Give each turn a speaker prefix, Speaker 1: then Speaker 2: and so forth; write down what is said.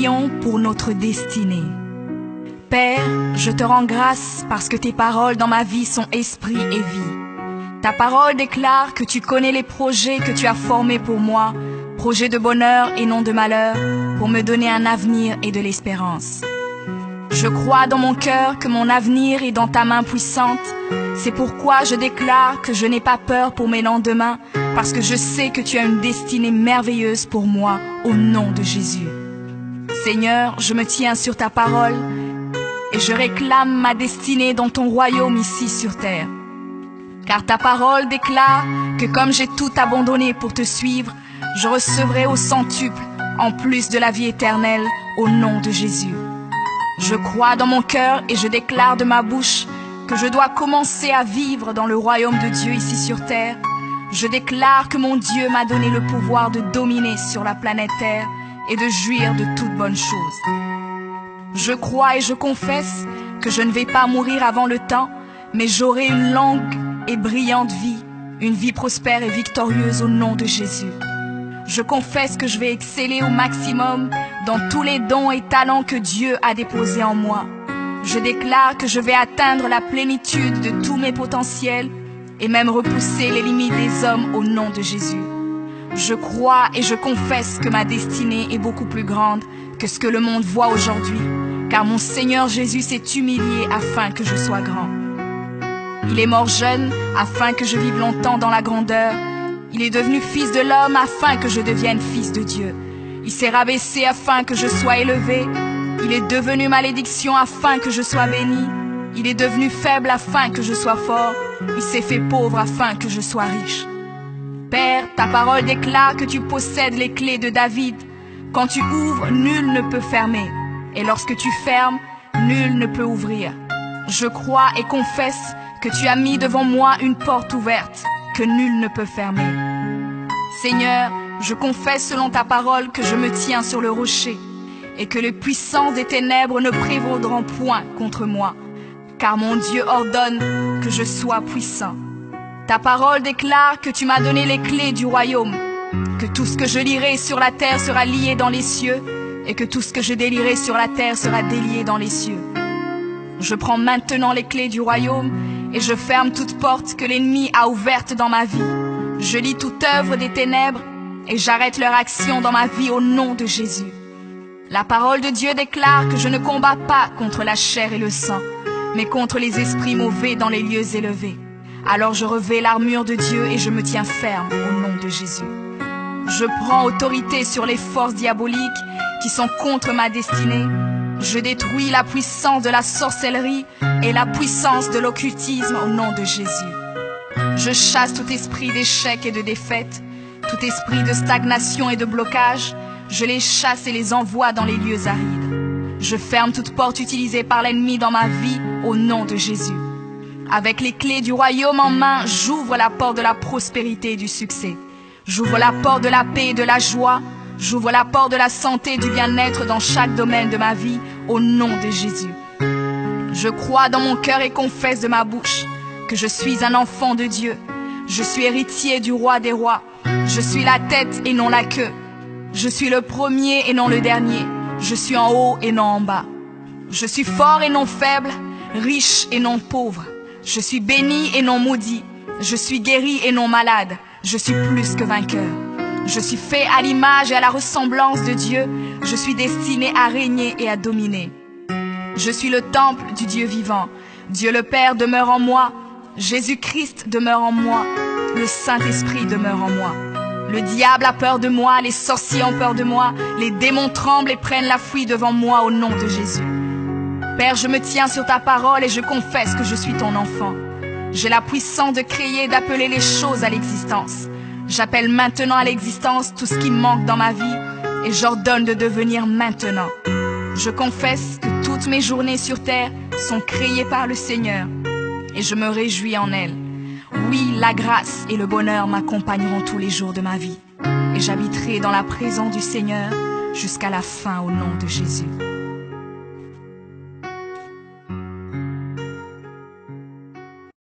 Speaker 1: prions pour notre destinée. Père, je te rends grâce parce que tes paroles dans ma vie sont esprit et vie. Ta parole déclare que tu connais les projets que tu as formés pour moi, projets de bonheur et non de malheur, pour me donner un avenir et de l'espérance. Je crois dans mon cœur que mon avenir est dans ta main puissante. C'est pourquoi je déclare que je n'ai pas peur pour mes lendemains, parce que je sais que tu as une destinée merveilleuse pour moi, au nom de Jésus. Seigneur, je me tiens sur ta parole et je réclame ma destinée dans ton royaume ici sur terre. Car ta parole déclare que comme j'ai tout abandonné pour te suivre, je recevrai au centuple, en plus de la vie éternelle, au nom de Jésus. Je crois dans mon cœur et je déclare de ma bouche que je dois commencer à vivre dans le royaume de Dieu ici sur terre. Je déclare que mon Dieu m'a donné le pouvoir de dominer sur la planète Terre et de jouir de toutes bonnes choses. Je crois et je confesse que je ne vais pas mourir avant le temps, mais j'aurai une longue et brillante vie, une vie prospère et victorieuse au nom de Jésus. Je confesse que je vais exceller au maximum dans tous les dons et talents que Dieu a déposés en moi. Je déclare que je vais atteindre la plénitude de tous mes potentiels et même repousser les limites des hommes au nom de Jésus. Je crois et je confesse que ma destinée est beaucoup plus grande que ce que le monde voit aujourd'hui, car mon Seigneur Jésus s'est humilié afin que je sois grand. Il est mort jeune afin que je vive longtemps dans la grandeur. Il est devenu fils de l'homme afin que je devienne fils de Dieu. Il s'est rabaissé afin que je sois élevé. Il est devenu malédiction afin que je sois béni. Il est devenu faible afin que je sois fort. Il s'est fait pauvre afin que je sois riche. Père, ta parole déclare que tu possèdes les clés de David. Quand tu ouvres, nul ne peut fermer. Et lorsque tu fermes, nul ne peut ouvrir. Je crois et confesse que tu as mis devant moi une porte ouverte que nul ne peut fermer. Seigneur, je confesse selon ta parole que je me tiens sur le rocher et que les puissances des ténèbres ne prévaudront point contre moi, car mon Dieu ordonne que je sois puissant. Ta parole déclare que tu m'as donné les clés du royaume, que tout ce que je lirai sur la terre sera lié dans les cieux et que tout ce que je délierai sur la terre sera délié dans les cieux. Je prends maintenant les clés du royaume et je ferme toute porte que l'ennemi a ouverte dans ma vie. Je lis toute œuvre des ténèbres et j'arrête leur action dans ma vie au nom de Jésus. La parole de Dieu déclare que je ne combats pas contre la chair et le sang, mais contre les esprits mauvais dans les lieux élevés. Alors je revêts l'armure de Dieu et je me tiens ferme au nom de Jésus. Je prends autorité sur les forces diaboliques qui sont contre ma destinée. Je détruis la puissance de la sorcellerie et la puissance de l'occultisme au nom de Jésus. Je chasse tout esprit d'échec et de défaite, tout esprit de stagnation et de blocage. Je les chasse et les envoie dans les lieux arides. Je ferme toute porte utilisée par l'ennemi dans ma vie au nom de Jésus. Avec les clés du royaume en main, j'ouvre la porte de la prospérité et du succès. J'ouvre la porte de la paix et de la joie. J'ouvre la porte de la santé et du bien-être dans chaque domaine de ma vie, au nom de Jésus. Je crois dans mon cœur et confesse de ma bouche que je suis un enfant de Dieu. Je suis héritier du roi des rois. Je suis la tête et non la queue. Je suis le premier et non le dernier. Je suis en haut et non en bas. Je suis fort et non faible, riche et non pauvre. Je suis béni et non maudit. Je suis guéri et non malade. Je suis plus que vainqueur. Je suis fait à l'image et à la ressemblance de Dieu. Je suis destiné à régner et à dominer. Je suis le temple du Dieu vivant. Dieu le Père demeure en moi. Jésus-Christ demeure en moi. Le Saint-Esprit demeure en moi. Le diable a peur de moi, les sorciers ont peur de moi, les démons tremblent et prennent la fuite devant moi au nom de Jésus. Père, je me tiens sur ta parole et je confesse que je suis ton enfant. J'ai la puissance de créer et d'appeler les choses à l'existence. J'appelle maintenant à l'existence tout ce qui manque dans ma vie et j'ordonne de devenir maintenant. Je confesse que toutes mes journées sur terre sont créées par le Seigneur et je me réjouis en elles. Oui, la grâce et le bonheur m'accompagneront tous les jours de ma vie et j'habiterai dans la présence du Seigneur jusqu'à la fin au nom de Jésus.